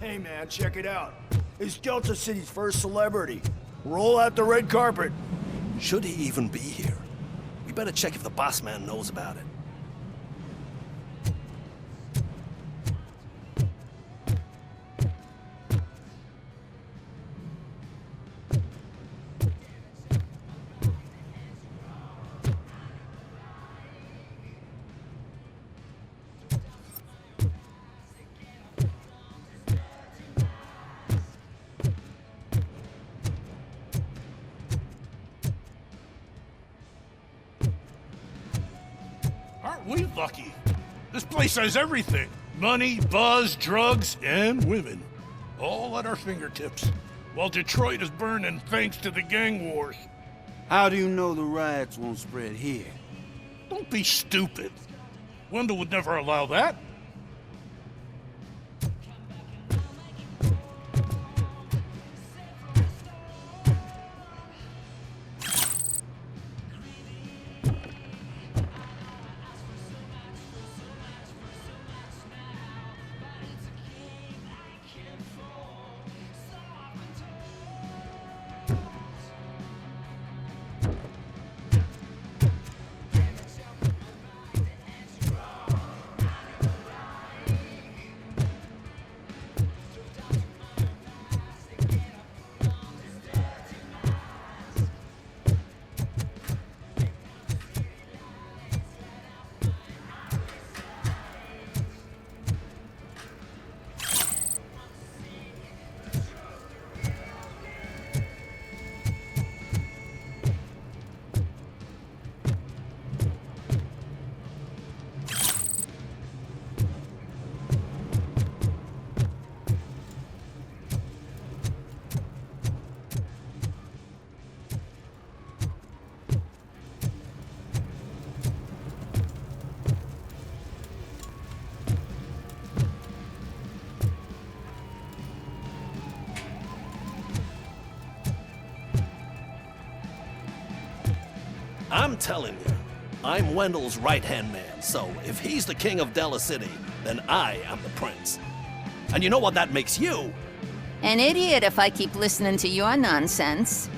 Hey man, check it out. It's Delta-City's first celebrity. Roll out the red carpet. Should he even be here? We better check if the boss man knows about it. Aren't we lucky? This place has everything. Money, buzz, drugs, and women. All at our fingertips. While Detroit is burning thanks to the gang wars. How do you know the riots won't spread here? Don't be stupid. Wendell would never allow that. I'm telling you, I'm Wendell's right-hand man, so if he's the king of Della-City, then I am the prince. And you know what that makes you? An idiot if I keep listening to your nonsense.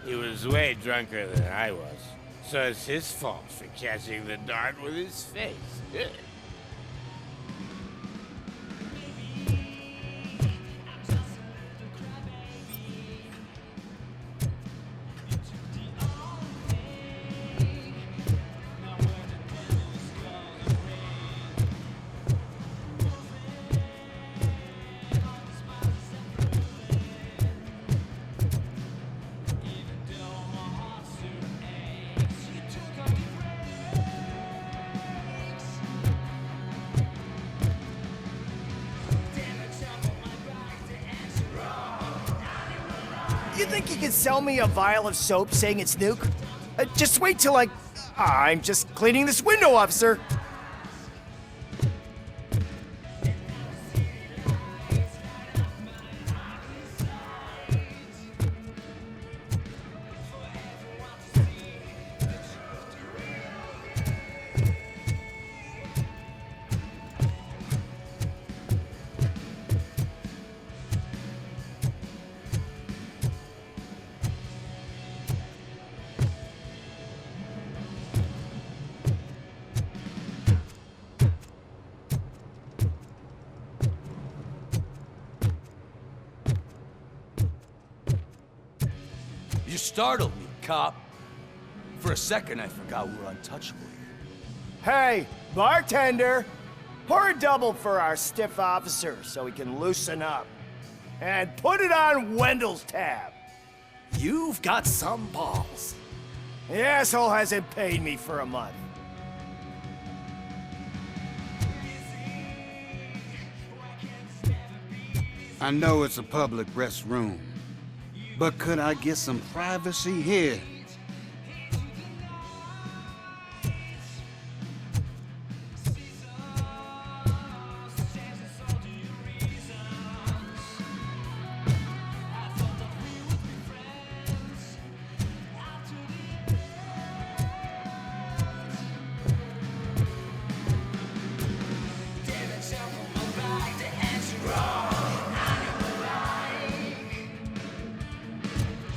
He was way drunker than I was, so it's his fault for catching the dart with his face. You think you can sell me a vial of soap saying it's nuke? Just wait till I'm just cleaning this window, officer. You startled me, cop. For a second, I forgot we were untouchable here. Hey, bartender, pour a double for our stiff officer so he can loosen up. And put it on Wendell's tab. You've got some balls. The asshole hasn't paid me for a month. I know it's a public restroom, but could I get some privacy here?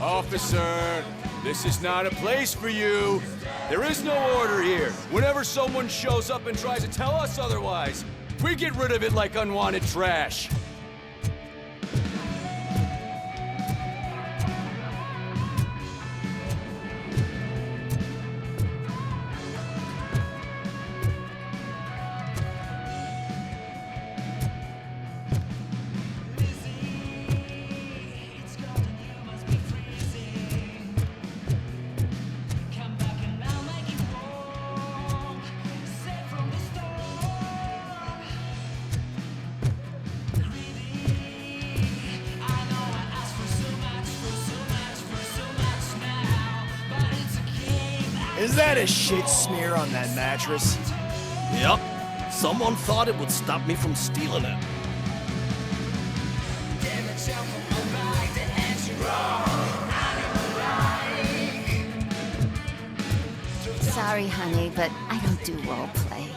Officer, this is not a place for you. There is no order here. Whenever someone shows up and tries to tell us otherwise, we get rid of it like unwanted trash. Is that a shit smear on that mattress? Yep. Someone thought it would stop me from stealing it. Sorry, honey, but I don't do role play.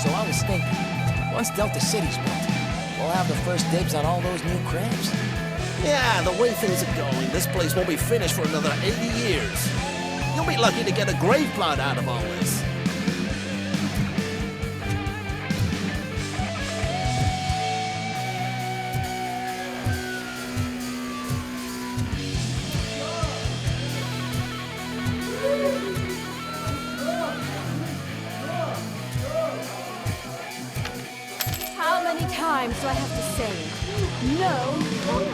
So I was thinking, once Delta-City's built, we'll have the first dibs on all those new crabs. Yeah, the way things are going, this place won't be finished for another 80 years. You'll be lucky to get a grave plot out of all this. How many times do I have to say it? No point.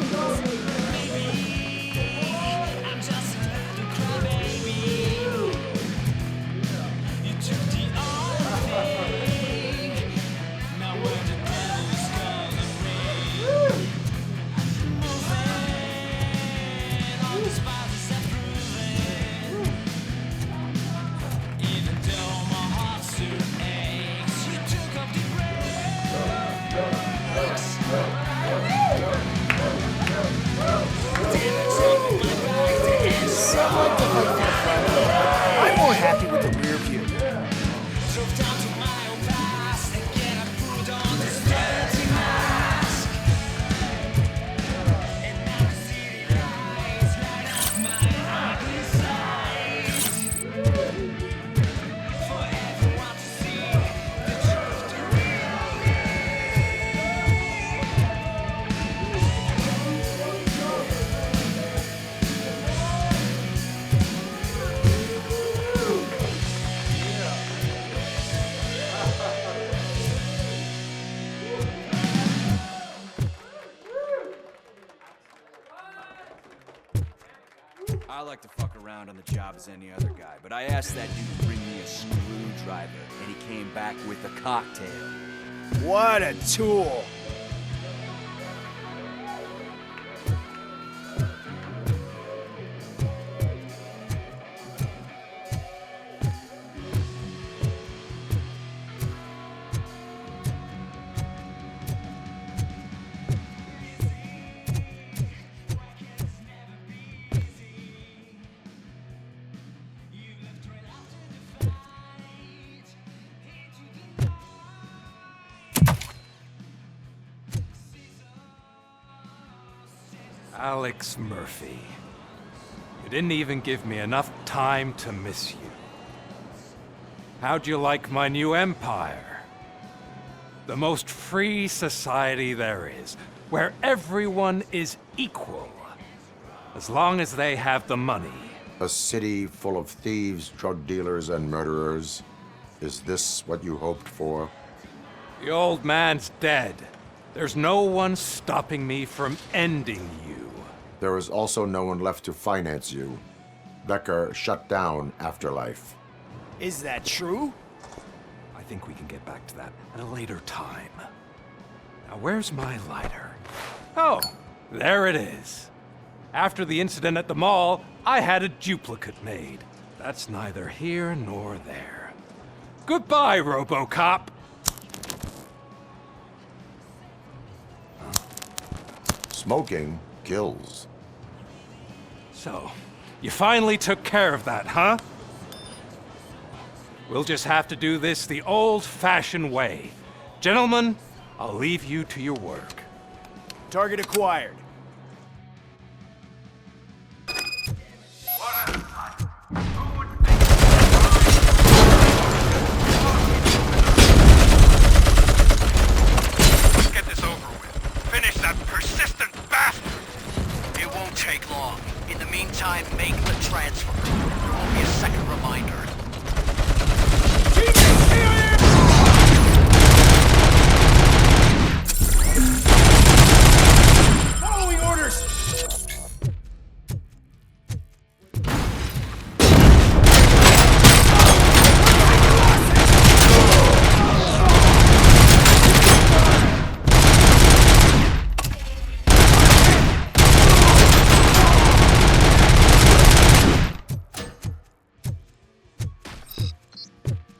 I'm more happy with the rear view. I like to fuck around on the job as any other guy, but I asked that dude to bring me a screwdriver, and he came back with a cocktail. What a tool. Alex Murphy. You didn't even give me enough time to miss you. How'd you like my new empire? The most free society there is, where everyone is equal, as long as they have the money. A city full of thieves, drug dealers, and murderers. Is this what you hoped for? The old man's dead. There's no one stopping me from ending you. There is also no one left to finance you. Becker shut down Afterlife. Is that true? I think we can get back to that at a later time. Now, where's my lighter? Oh, there it is. After the incident at the mall, I had a duplicate made. That's neither here nor there. Goodbye, RoboCop! Smoking kills. So, you finally took care of that, huh? We'll just have to do this the old-fashioned way. Gentlemen, I'll leave you to your work. Target acquired. Let's get this over with. Finish that persistent bastard! It won't take long. In the meantime, make the transfer. There won't be a second reminder. Following orders!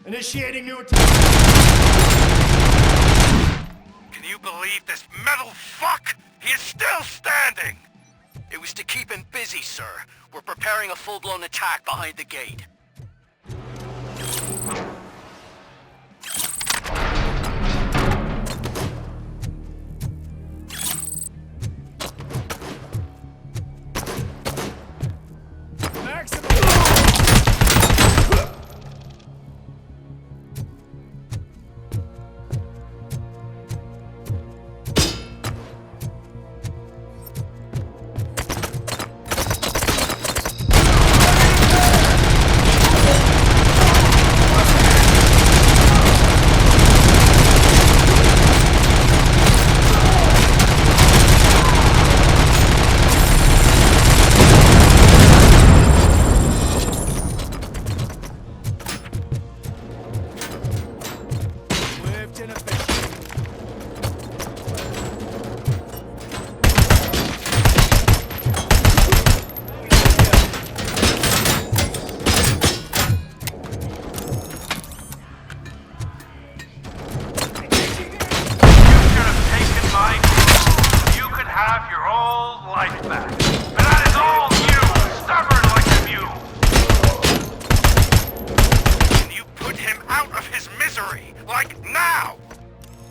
Initiating new attack. Can you believe this metal fuck? He is still standing! It was to keep him busy, sir. We're preparing a full-blown attack behind the gate.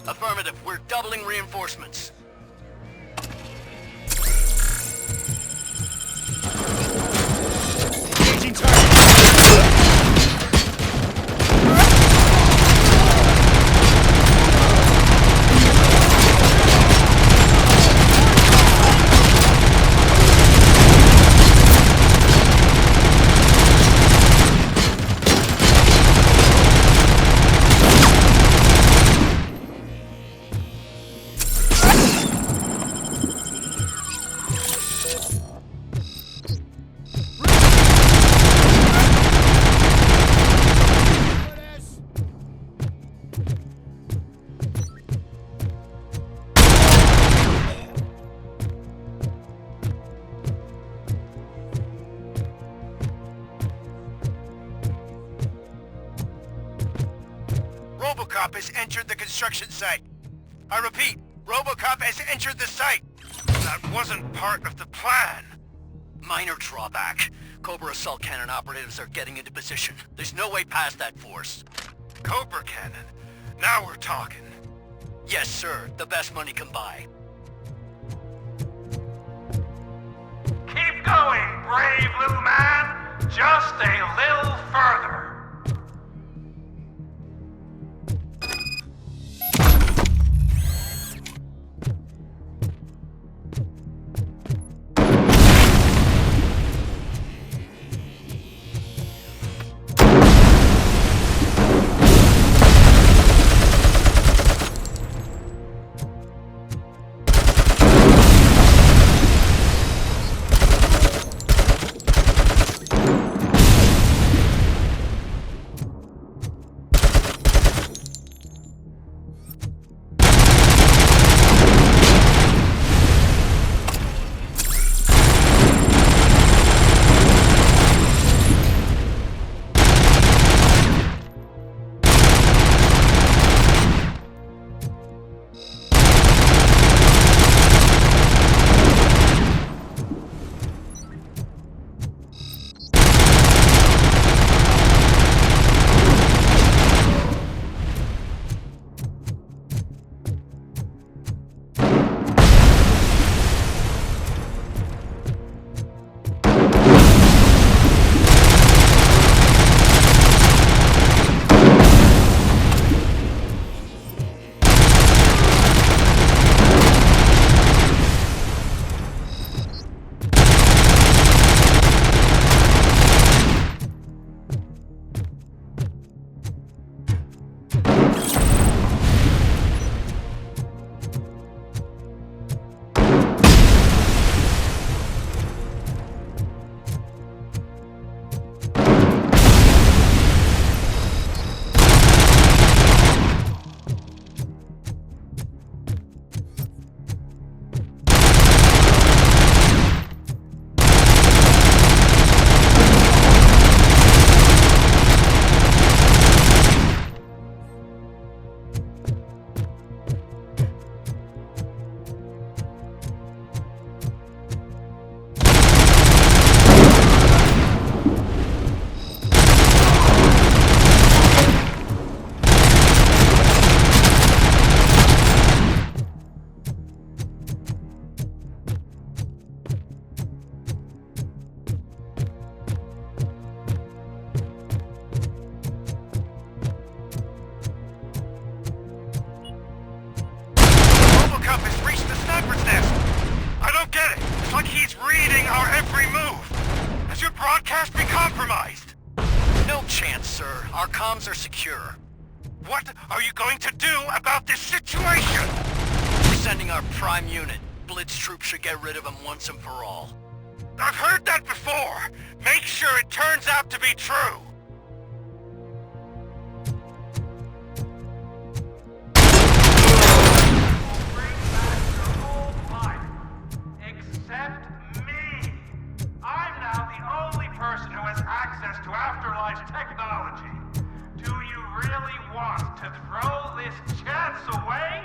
Affirmative, we're doubling reinforcements. Engaging target. RoboCop has entered the construction site. I repeat, RoboCop has entered the site. That wasn't part of the plan. Minor drawback. Cobra assault cannon operatives are getting into position. There's no way past that force. Cobra cannon? Now we're talking. Yes, sir. The best money can buy. Keep going, brave little man. Just a little further. He's reading our every move. Has your broadcast been compromised? No chance, sir. Our comms are secure. What are you going to do about this situation? We're sending our prime unit. Blitz troops should get rid of him once and for all. I've heard that before. Make sure it turns out to be true. Except me. I'm now the only person who has access to afterlife technology. Do you really want to throw this chance away?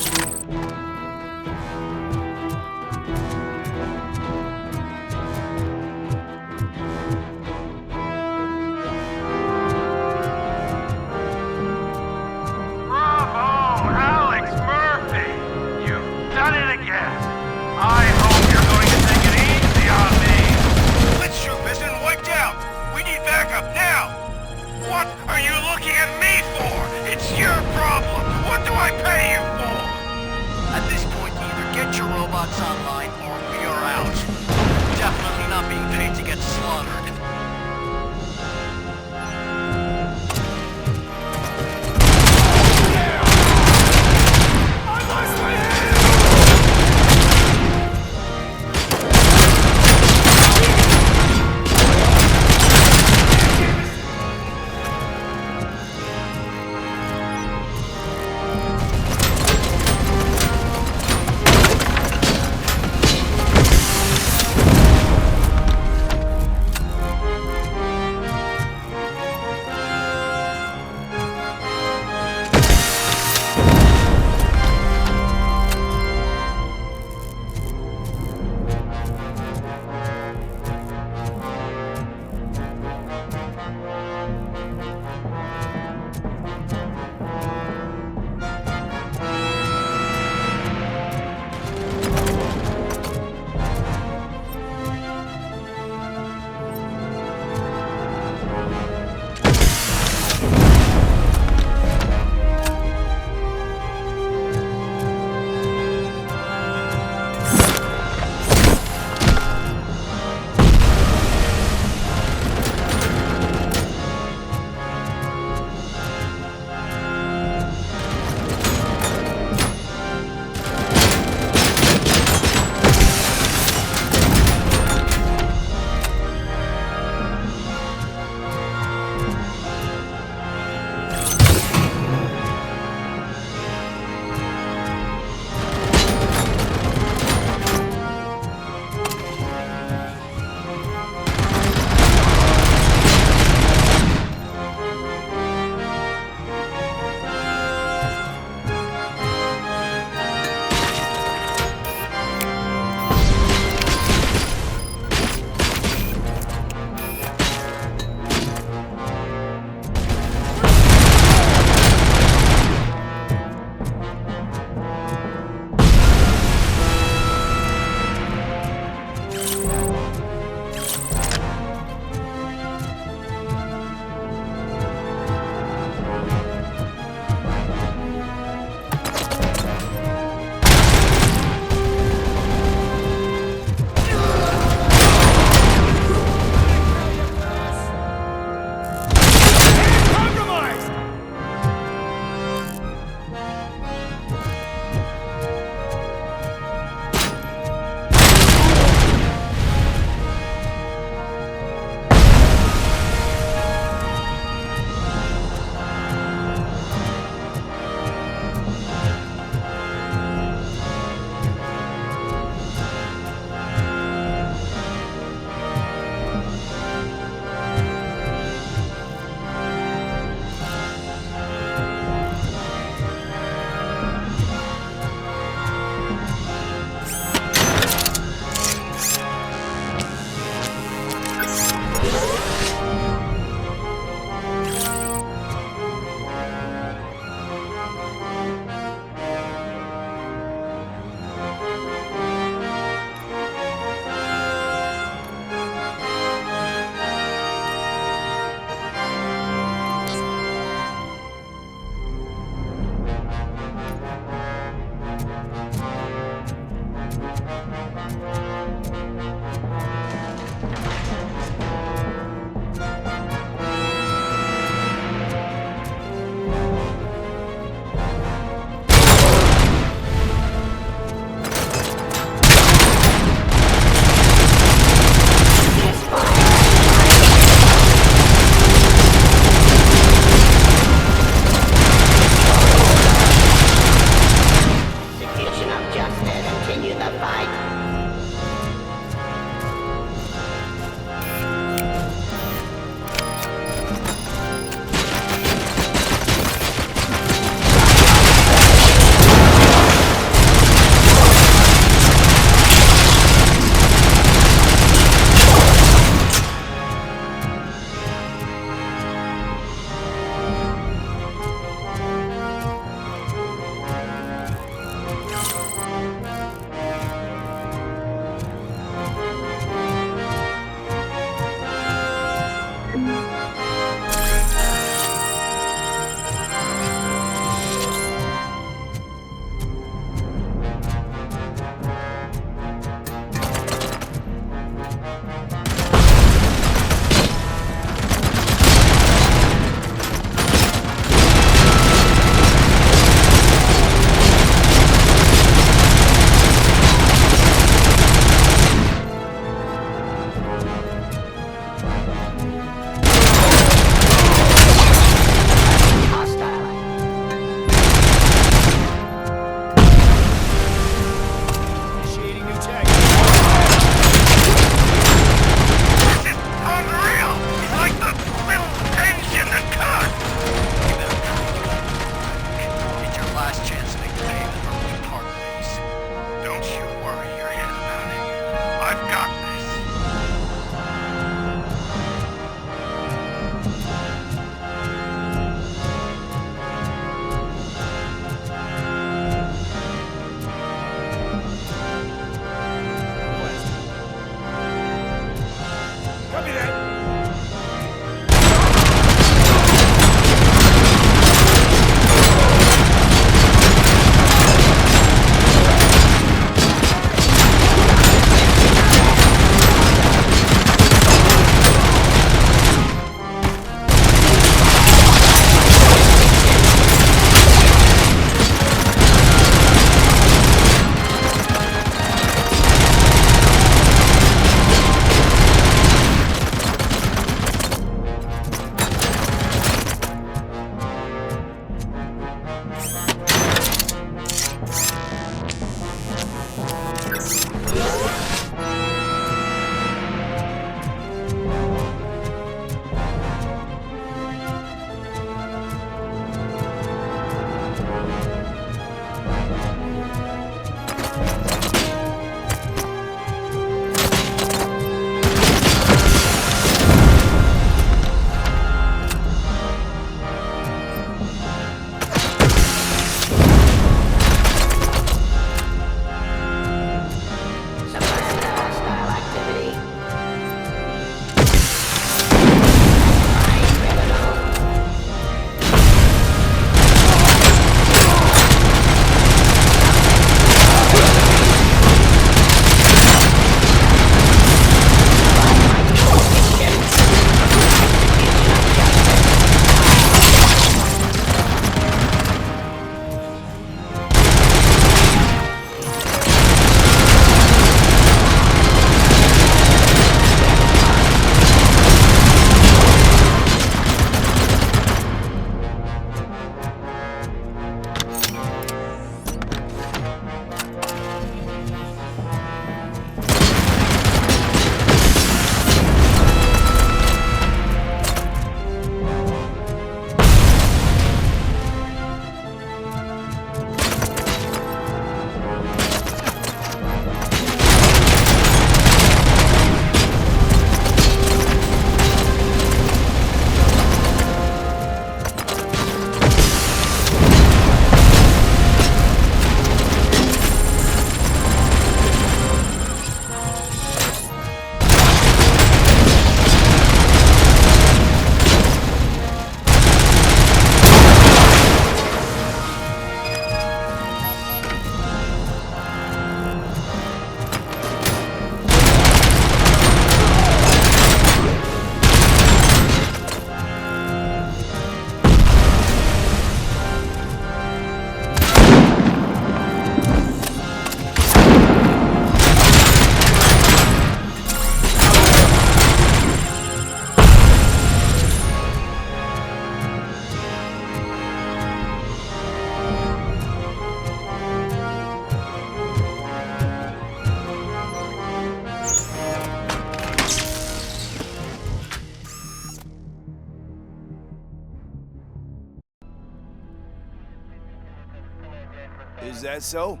Is that so?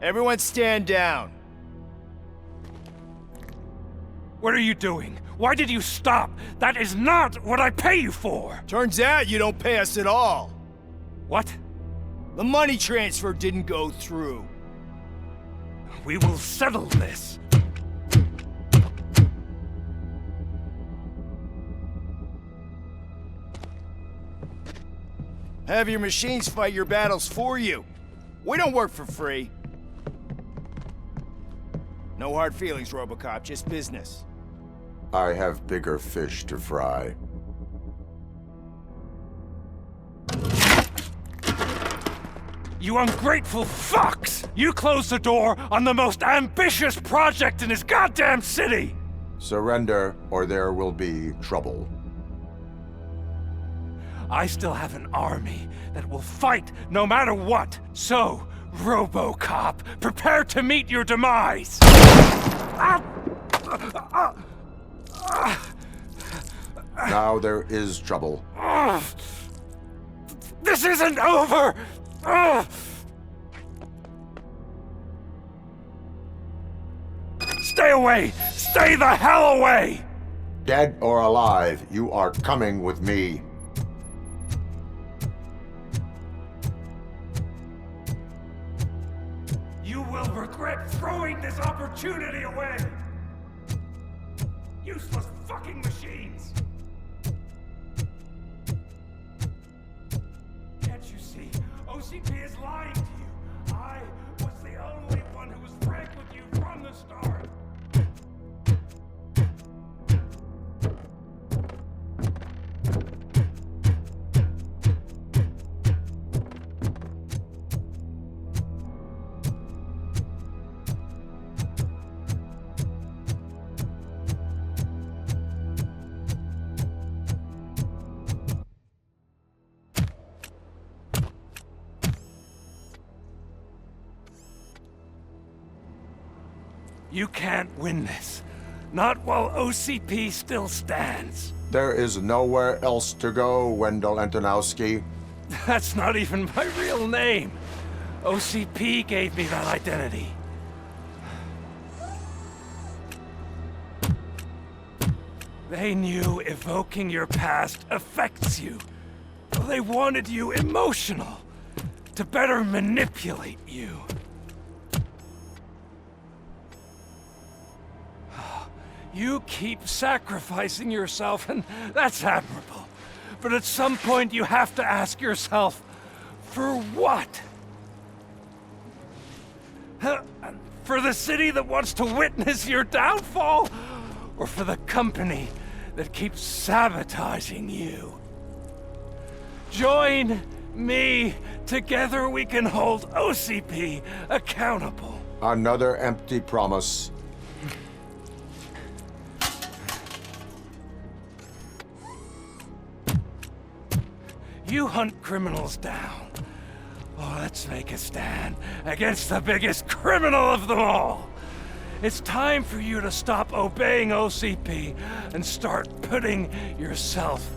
Everyone stand down. What are you doing? Why did you stop? That is not what I pay you for! Turns out you don't pay us at all. What? The money transfer didn't go through. We will settle this. Have your machines fight your battles for you. We don't work for free. No hard feelings, RoboCop, just business. I have bigger fish to fry. You ungrateful fucks! You closed the door on the most ambitious project in this goddamn city! Surrender, or there will be trouble. I still have an army that will fight no matter what. So, RoboCop, prepare to meet your demise! Now there is trouble. This isn't over! Stay away! Stay the hell away! Dead or alive, you are coming with me. You will regret throwing this opportunity away! Useless fucking machines! Can't you see? OCP is lying to you! I was the only one who was frank with you from the start! You can't win this. Not while OCP still stands. There is nowhere else to go, Wendell Antonowski. That's not even my real name. OCP gave me that identity. They knew evoking your past affects you. They wanted you emotional, to better manipulate you. You keep sacrificing yourself, and that's admirable. But at some point you have to ask yourself, for what? For the city that wants to witness your downfall? Or for the company that keeps sabotaging you? Join me. Together we can hold OCP accountable. Another empty promise. You hunt criminals down. Oh, let's make a stand against the biggest criminal of them all. It's time for you to stop obeying OCP and start putting yourself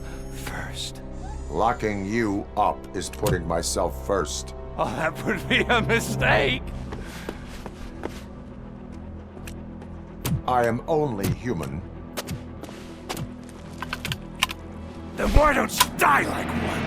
first. Locking you up is putting myself first. Oh, that would be a mistake. I am only human. Then why don't you die like one?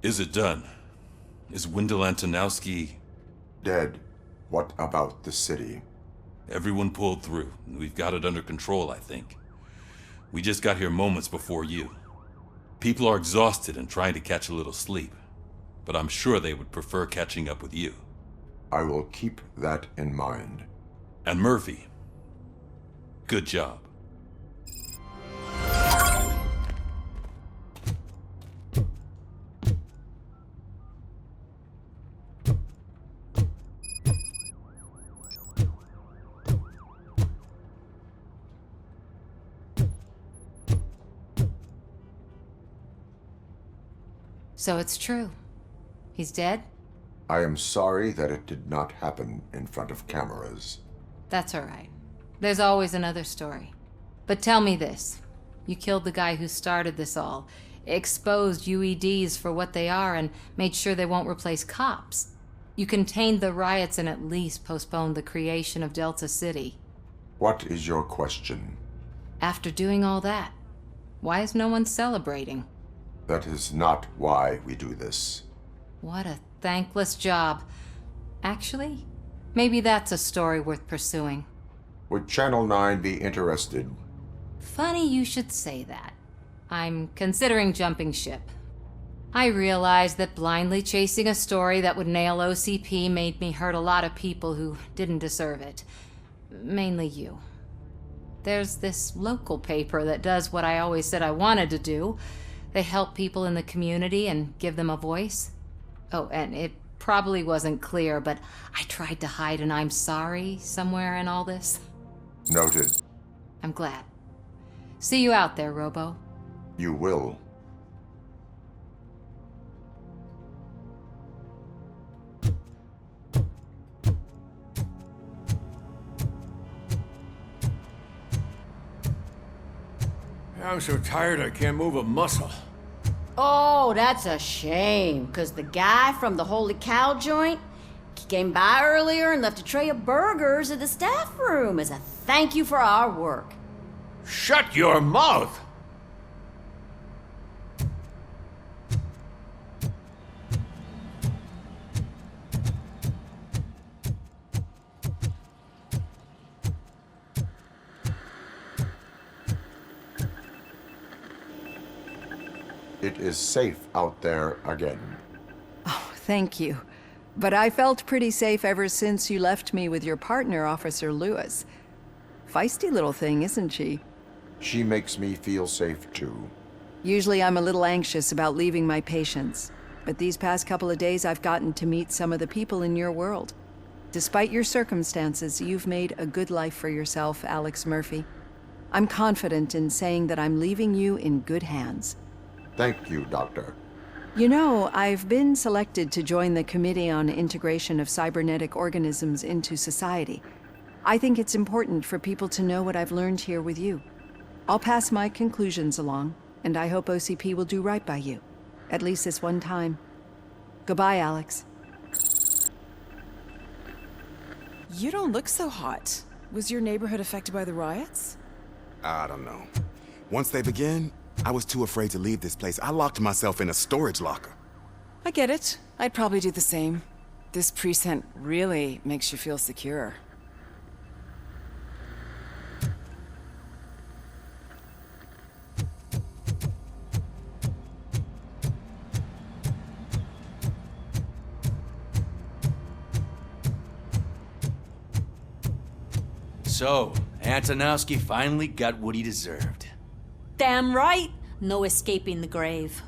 Is it done? Is Wendell Antonowski... dead? What about the city? Everyone pulled through. We've got it under control, I think. We just got here moments before you. People are exhausted and trying to catch a little sleep. But I'm sure they would prefer catching up with you. I will keep that in mind. And Murphy, Good job. So it's true. He's dead? I am sorry that it did not happen in front of cameras. That's all right. There's always another story. But tell me this. You killed the guy who started this all, exposed UEDs for what they are, and made sure they won't replace cops. You contained the riots and at least postponed the creation of Delta-City. What is your question? After doing all that, why is no one celebrating? That is not why we do this. What a thankless job. Actually, maybe that's a story worth pursuing. Would Channel 9 be interested? Funny you should say that. I'm considering jumping ship. I realized that blindly chasing a story that would nail OCP made me hurt a lot of people who didn't deserve it. Mainly you. There's this local paper that does what I always said I wanted to do. They help people in the community and give them a voice. Oh, and it probably wasn't clear, but I tried to hide an I'm sorry somewhere in all this. Noted. I'm glad. See you out there, Robo. You will. I'm so tired I can't move a muscle. Oh, that's a shame, because the guy from the Holy Cow joint, he came by earlier and left a tray of burgers at the staff room as a thank you for our work. Shut your mouth! It is safe out there again. Oh, thank you. But I felt pretty safe ever since you left me with your partner, Officer Lewis. Feisty little thing, isn't she? She makes me feel safe too. Usually I'm a little anxious about leaving my patients, but these past couple of days I've gotten to meet some of the people in your world. Despite your circumstances, you've made a good life for yourself, Alex Murphy. I'm confident in saying that I'm leaving you in good hands. Thank you, Doctor. You know, I've been selected to join the Committee on Integration of Cybernetic Organisms into Society. I think it's important for people to know what I've learned here with you. I'll pass my conclusions along, and I hope OCP will do right by you. At least this one time. Goodbye, Alex. You don't look so hot. Was your neighborhood affected by the riots? I don't know. Once they begin, I was too afraid to leave this place. I locked myself in a storage locker. I get it. I'd probably do the same. This precinct really makes you feel secure. So, Antonowski finally got what he deserved. Damn right. No escaping the grave.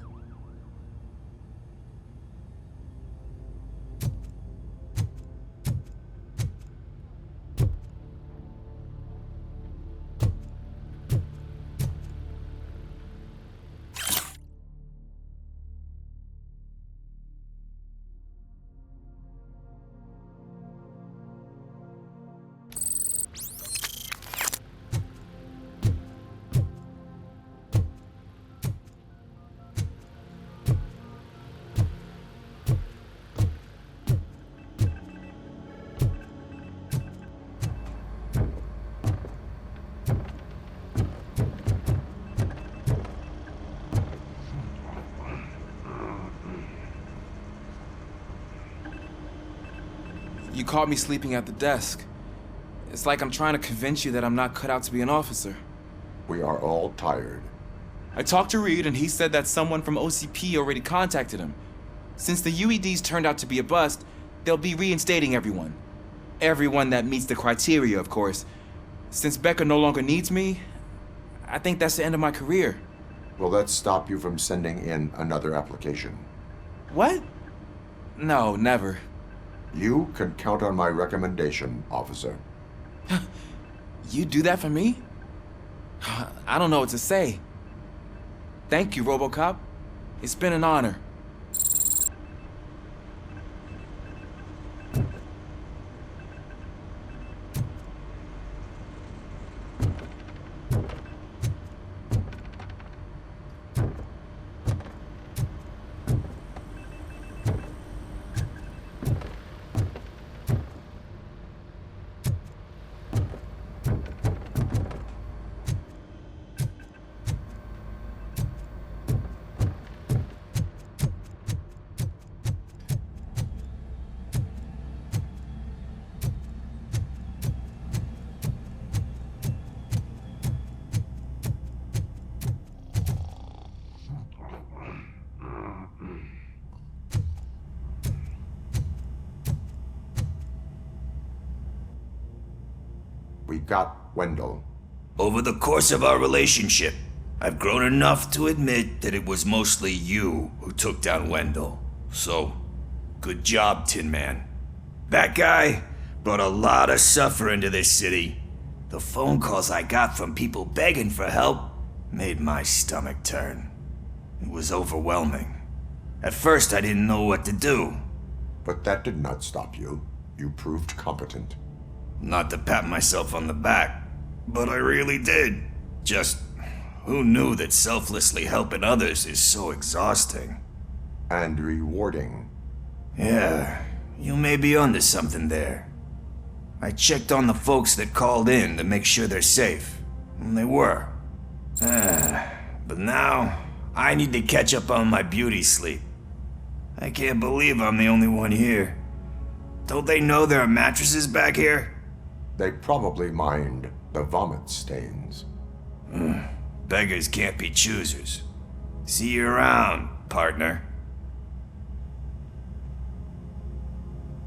You caught me sleeping at the desk. It's like I'm trying to convince you that I'm not cut out to be an officer. We are all tired. I talked to Reed and he said that someone from OCP already contacted him. Since the UEDs turned out to be a bust, they'll be reinstating everyone. Everyone that meets the criteria, of course. Since Becca no longer needs me, I think that's the end of my career. Will that stop you from sending in another application? What? No, never. You can count on my recommendation, officer. You do that for me? I don't know what to say. Thank you, RoboCop. It's been an honor. We got Wendell. Over the course of our relationship, I've grown enough to admit that it was mostly you who took down Wendell. So, good job, Tin Man. That guy brought a lot of suffering to this city. The phone calls I got from people begging for help made my stomach turn. It was overwhelming. At first, I didn't know what to do. But that did not stop you. You proved competent. Not to pat myself on the back, but I really did. Just, who knew that selflessly helping others is so exhausting? And rewarding. Yeah, you may be onto something there. I checked on the folks that called in to make sure they're safe, and they were. But now, I need to catch up on my beauty sleep. I can't believe I'm the only one here. Don't they know there are mattresses back here? They probably mind the vomit stains. Beggars can't be choosers. See you around, partner.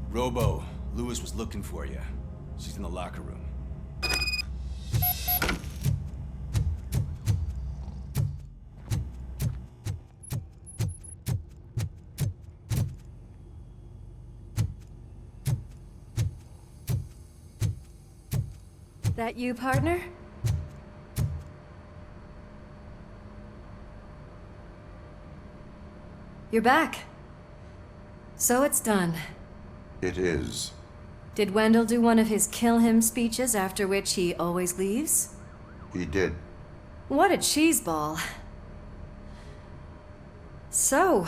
Robo, Lewis was looking for you. She's in the locker room. That you, partner? You're back. So it's done. It is. Did Wendell do one of his kill him speeches after which he always leaves? He did. What a cheeseball. So,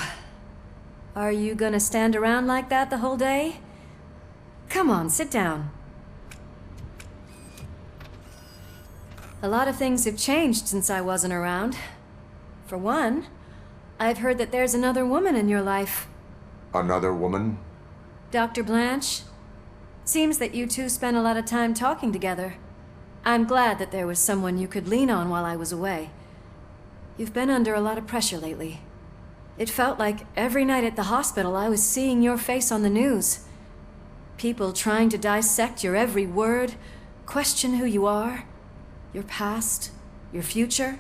are you gonna stand around like that the whole day? Come on, sit down. A lot of things have changed since I wasn't around. For one, I've heard that there's another woman in your life. Another woman? Dr. Blanche? Seems that you two spent a lot of time talking together. I'm glad that there was someone you could lean on while I was away. You've been under a lot of pressure lately. It felt like every night at the hospital I was seeing your face on the news. People trying to dissect your every word, question who you are, your past, your future.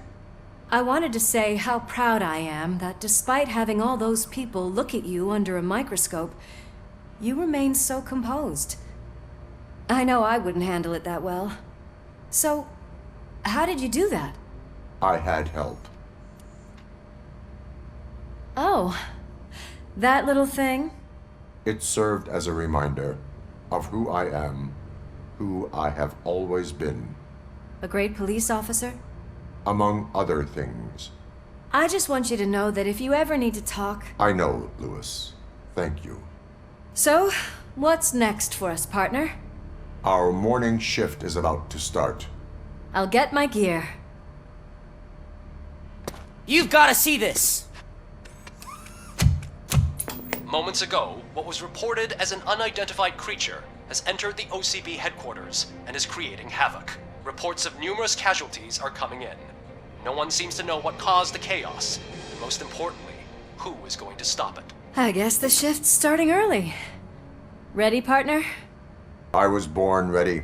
I wanted to say how proud I am that despite having all those people look at you under a microscope, you remain so composed. I know I wouldn't handle it that well. So, how did you do that? I had help. Oh, that little thing? It served as a reminder of who I am, who I have always been. A great police officer? Among other things. I just want you to know that if you ever need to talk... I know, Lewis. Thank you. So, what's next for us, partner? Our morning shift is about to start. I'll get my gear. You've got to see this! Moments ago, what was reported as an unidentified creature has entered the OCP headquarters and is creating havoc. Reports of numerous casualties are coming in. No one seems to know what caused the chaos, and most importantly, who is going to stop it. I guess the shift's starting early. Ready, partner? I was born ready.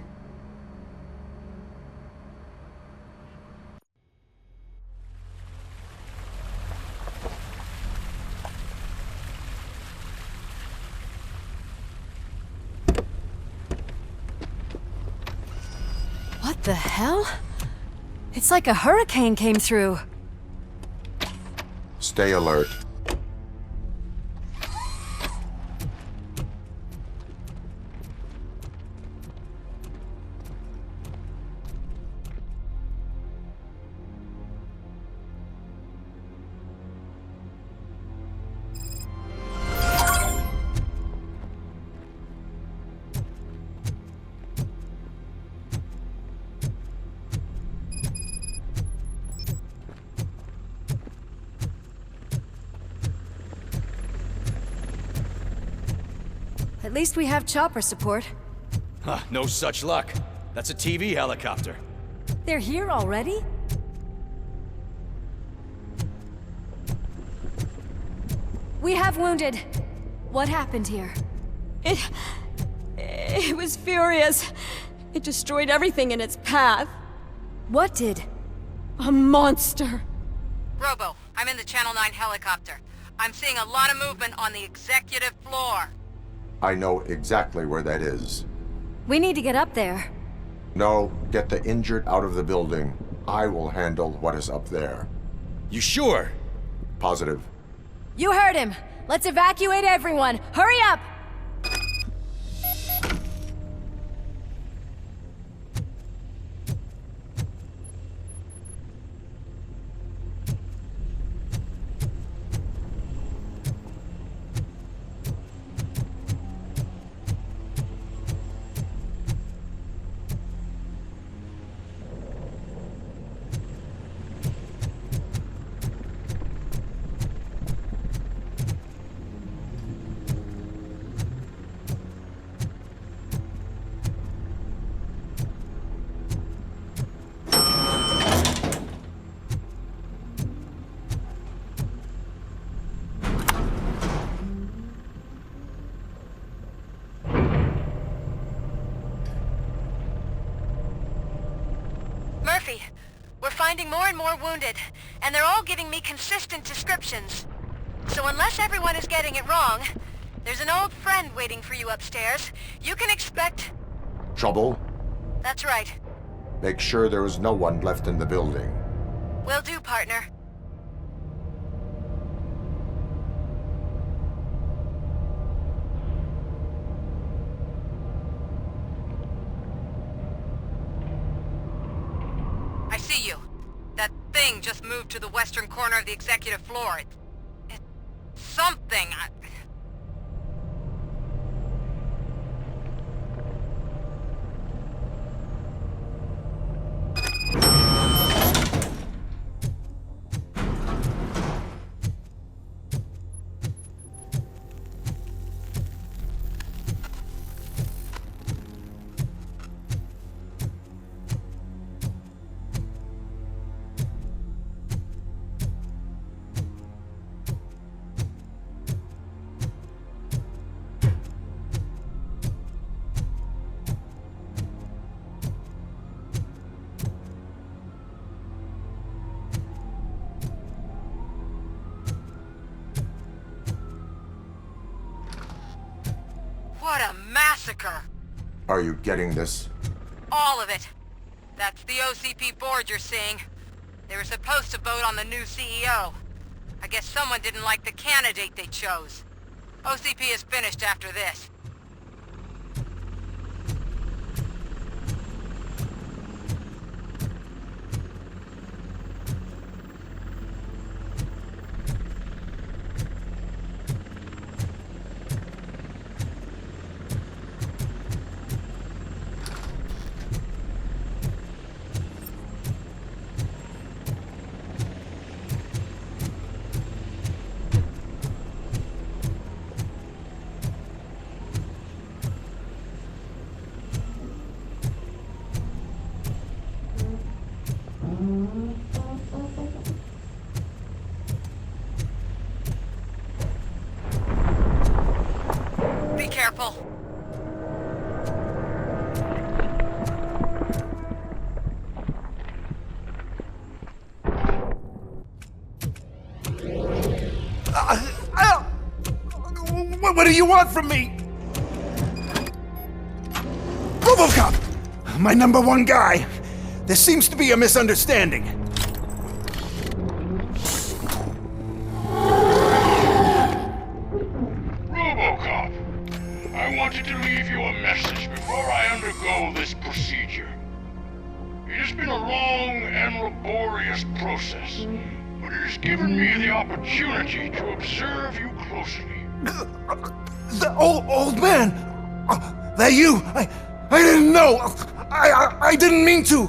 The hell? It's like a hurricane came through. Stay alert. At least we have chopper support. Huh, no such luck. That's a TV helicopter. They're here already? We have wounded. What happened here? It was furious. It destroyed everything in its path. What did? A monster. Robo, I'm in the Channel 9 helicopter. I'm seeing a lot of movement on the executive floor. I know exactly where that is. We need to get up there. No, get the injured out of the building. I will handle what is up there. You sure? Positive. You heard him. Let's evacuate everyone. Hurry up! We're finding more and more wounded, and they're all giving me consistent descriptions. So unless everyone is getting it wrong, there's an old friend waiting for you upstairs. You can expect... Trouble? That's right. Make sure there is no one left in the building. Will do, partner. I see you. That thing just moved to the western corner of the executive floor. It's something. What a massacre! Are you getting this? All of it. That's the OCP board you're seeing. They were supposed to vote on the new CEO. I guess someone didn't like the candidate they chose. OCP is finished after this. Be careful. What do you want from me? RoboCop! My #1 guy! There seems to be a misunderstanding. RoboCop, I wanted to leave you a message before I undergo this procedure. It has been a long and laborious process, but it has given me the opportunity to observe you closely. The old man! That you! I didn't know! I didn't mean to!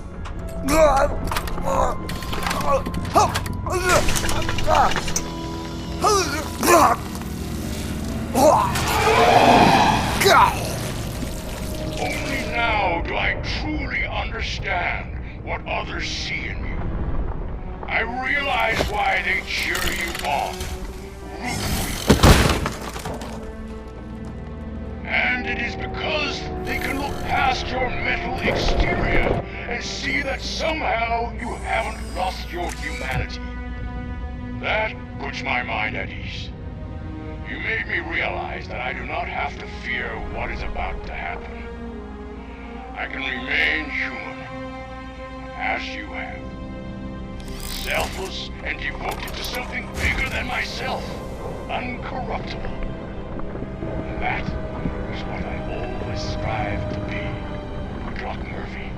Only now do I truly understand what others see in you. I realize why they cheer you on, root for you. And it is because they can look past your mental exterior and see that somehow you haven't lost your humanity. That puts my mind at ease. You made me realize that I do not have to fear what is about to happen. I can remain human, as you have. Selfless and devoted to something bigger than myself. Uncorruptible. That is what I always strive to be, Doc Murphy.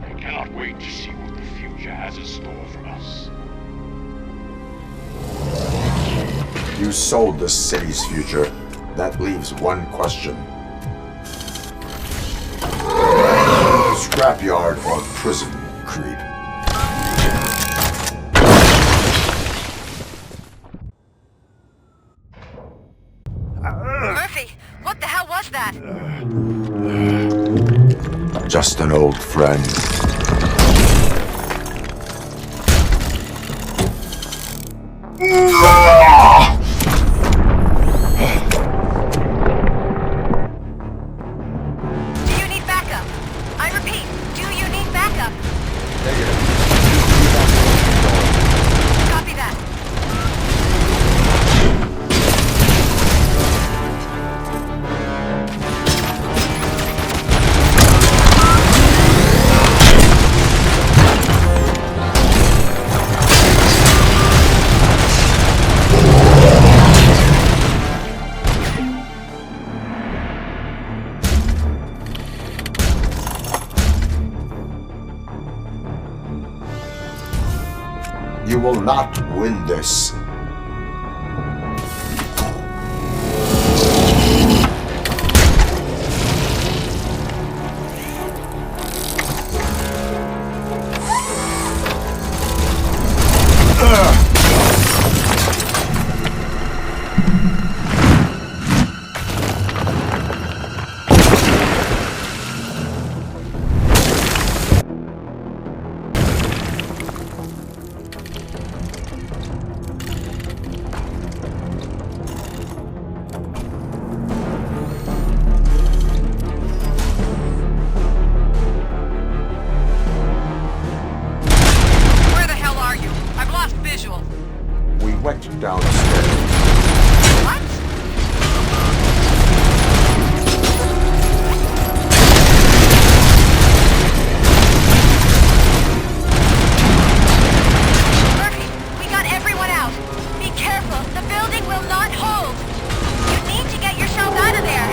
I cannot wait to see what the future has in store for us. You sold the city's future. That leaves one question. Scrapyard or prison, creep? Murphy, what the hell was that? Just an old friend. Do you need backup? I repeat, do you need backup? Copy that. You will not win this. We went downstairs. What? Murphy, we got everyone out. Be careful. The building will not hold. You need to get yourself out of there.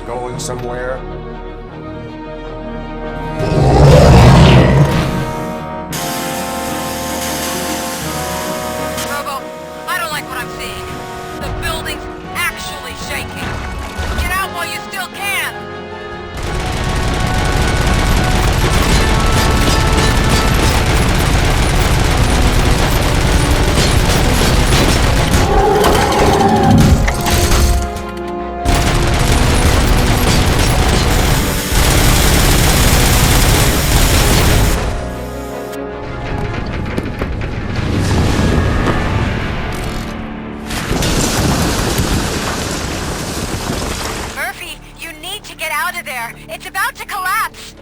Going somewhere? Robo, I don't like what I'm seeing. The building's actually shaking. Get out while you still can. there! It's about to collapse!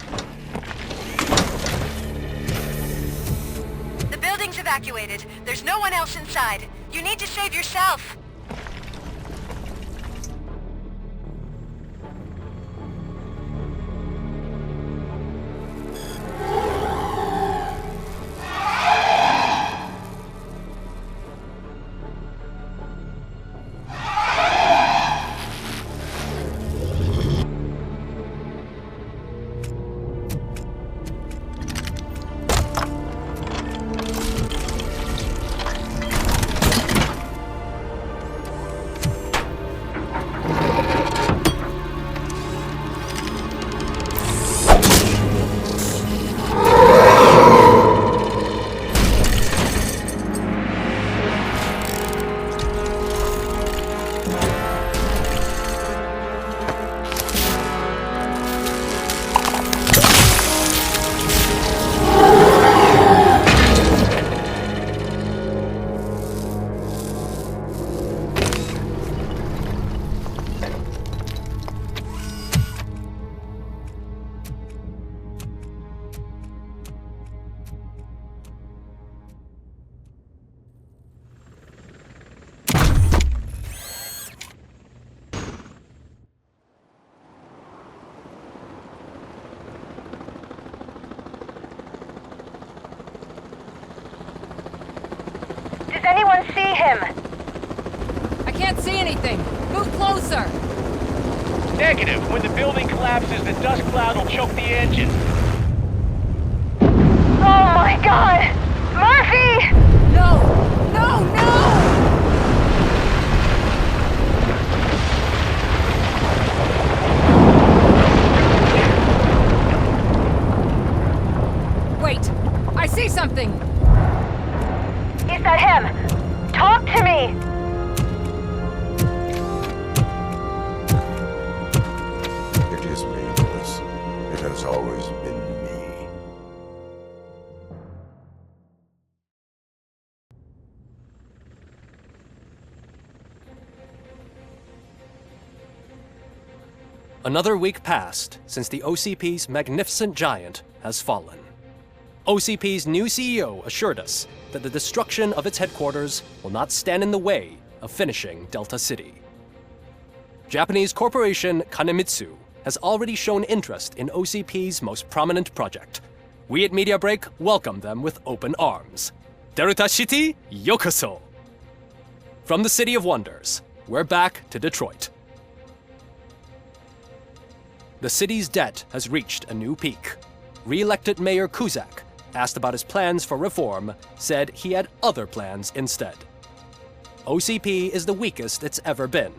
The building's evacuated. There's no one else inside. You need to save yourself. Does anyone see him? I can't see anything. Move closer. Negative. When the building collapses, the dust cloud will choke the engine. Oh my god! Murphy! No! No, no! Wait! I see something! Is that him? Talk to me! It is me, Willis. It has always been me. Another week passed since the OCP's magnificent giant has fallen. OCP's new CEO assured us that the destruction of its headquarters will not stand in the way of finishing Delta-City. Japanese corporation Kanemitsu has already shown interest in OCP's most prominent project. We at Media Break welcome them with open arms. Delta-City, yokoso! From the City of Wonders, we're back to Detroit. The city's debt has reached a new peak. Re-elected Mayor Kuzak, asked about his plans for reform, said he had other plans instead. OCP is the weakest it's ever been.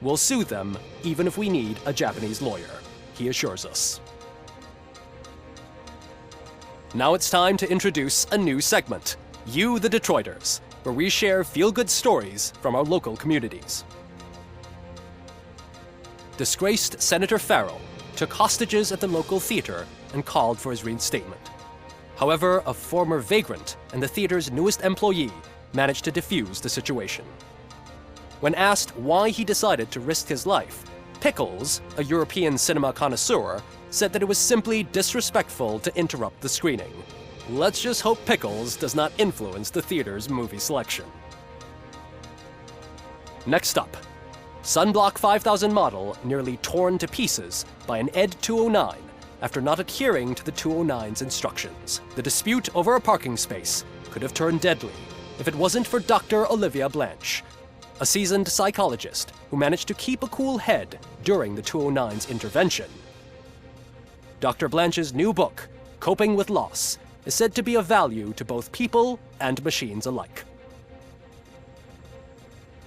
We'll sue them even if we need a Japanese lawyer, he assures us. Now it's time to introduce a new segment, You the Detroiters, where we share feel-good stories from our local communities. Disgraced Senator Farrell took hostages at the local theater and called for his reinstatement. However, a former vagrant and the theater's newest employee managed to defuse the situation. When asked why he decided to risk his life, Pickles, a European cinema connoisseur, said that it was simply disrespectful to interrupt the screening. Let's just hope Pickles does not influence the theater's movie selection. Next up, Sunblock 5000 model nearly torn to pieces by an ED 209 after not adhering to the 209's instructions. The dispute over a parking space could have turned deadly if it wasn't for Dr. Olivia Blanche, a seasoned psychologist who managed to keep a cool head during the 209's intervention. Dr. Blanche's new book, Coping with Loss, is said to be of value to both people and machines alike.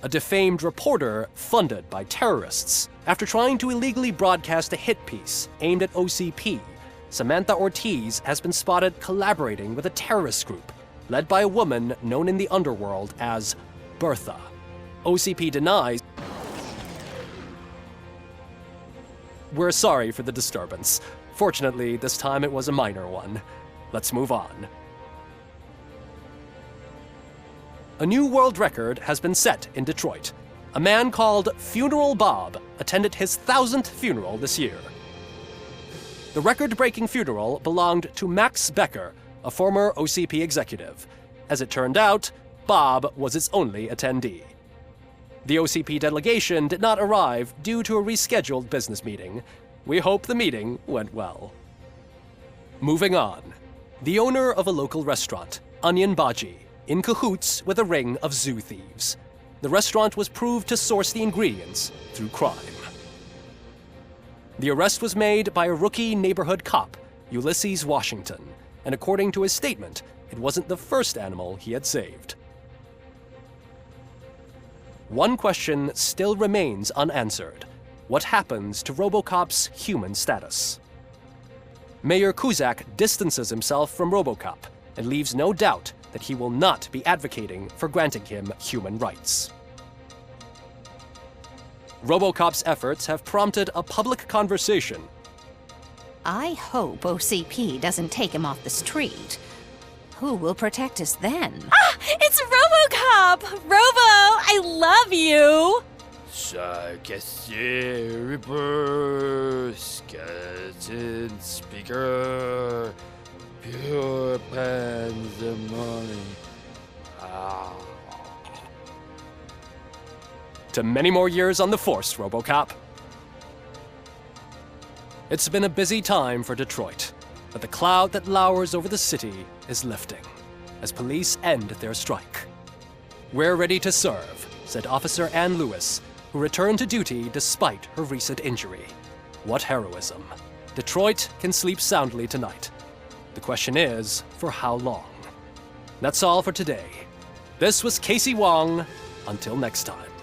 A defamed reporter funded by terrorists. After trying to illegally broadcast a hit piece aimed at OCP, Samantha Ortiz has been spotted collaborating with a terrorist group led by a woman known in the underworld as Bertha. OCP denies. We're sorry for the disturbance. Fortunately, this time it was a minor one. Let's move on. A new world record has been set in Detroit. A man called Funeral Bob attended his 1000th funeral this year. The record-breaking funeral belonged to Max Becker, a former OCP executive. As it turned out, Bob was its only attendee. The OCP delegation did not arrive due to a rescheduled business meeting. We hope the meeting went well. Moving on. The owner of a local restaurant, Onion Baji, in cahoots with a ring of zoo thieves. The restaurant was proved to source the ingredients through crime. The arrest was made by a rookie neighborhood cop, Ulysses Washington, and according to his statement, it wasn't the first animal he had saved. One question still remains unanswered. What happens to RoboCop's human status? Mayor Kuzak distances himself from RoboCop and leaves no doubt that he will not be advocating for granting him human rights. RoboCop's efforts have prompted a public conversation. I hope OCP doesn't take him off the street. Who will protect us then? Ah! It's RoboCop! Robo, I love you! Reaper, skeleton speaker, pure pandemonium. To many more years on the force, RoboCop. It's been a busy time for Detroit, but the cloud that lowers over the city is lifting as police end their strike. We're ready to serve, said Officer Ann Lewis, who returned to duty despite her recent injury. What heroism. Detroit can sleep soundly tonight. The question is, for how long? That's all for today. This was Casey Wong. Until next time.